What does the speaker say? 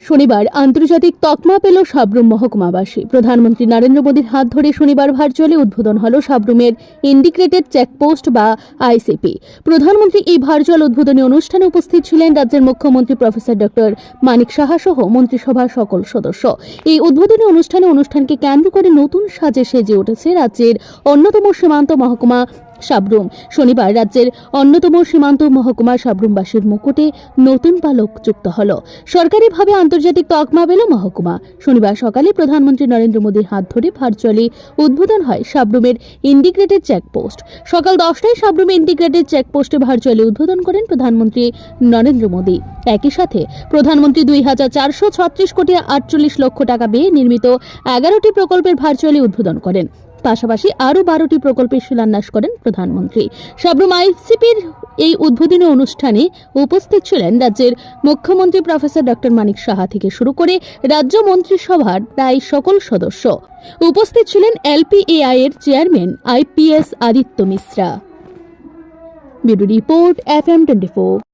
শনিবার আন্তর্জাতিক তকমা পেল সাব্রুম মহকুমাবাসী। প্রধানমন্ত্রী নরেন্দ্র মোদীর হাত ধরে শনিবার ভার্চুয়ালি উদ্বোধন হল সাব্রুমের ইন্টিগ্রেটেড চেকপোস্ট বা আইসিপি। প্রধানমন্ত্রী এই ভার্চুয়াল উদ্বোধনী অনুষ্ঠানে উপস্থিত ছিলেন রাজ্যের মুখ্যমন্ত্রী প্রফেসর ডক্টর মানিক সাহা সহ মন্ত্রিসভার সকল সদস্য। এই উদ্বোধনী অনুষ্ঠানকে কেন্দ্র করে নতুন সাজে সেজে উঠেছে রাজ্যের অন্যতম সীমান্ত মহকুমা সাব্রুম। শনিবার রাজ্যের অন্যতম সীমান্ত মহকুমা সাব্রুমবাসীর মুকুটে নতুন পালক যুক্ত হল। সরকারিভাবে আন্তর্জাতিক তকমা পেল মহকুমা। শনিবার সকালে প্রধানমন্ত্রী নরেন্দ্র মোদীর হাত ধরে ভার্চুয়ালি উদ্বোধন হয় সাব্রুমের ইন্টিগ্রেটেড চেকপোস্ট। সকাল 10টায় সাব্রুমে ইন্টিগ্রেটেড চেকপোস্টে ভার্চুয়ালি উদ্বোধন করেন প্রধানমন্ত্রী নরেন্দ্র মোদী। একই সাথে প্রধানমন্ত্রী 2436 কোটি 48 লক্ষ টাকা ব্যয়ে নির্মিত 11টি প্রকল্পের ভার্চুয়ালি উদ্বোধন করেন। পাশাপাশি আরও 12টি প্রকল্পের শিলান্যাস করেন প্রধানমন্ত্রী। সাব্রুম আইসিপির এই উদ্বোধনী অনুষ্ঠানে উপস্থিত ছিলেন রাজ্যের মুখ্যমন্ত্রী প্রফেসর ডক্টর মানিক সাহা থেকে শুরু করে রাজ্য মন্ত্রিসভার প্রায় সকল সদস্য। উপস্থিত ছিলেন এলপিএআই এর chairman IPS Aditya Mishra. Bureau report FM 24।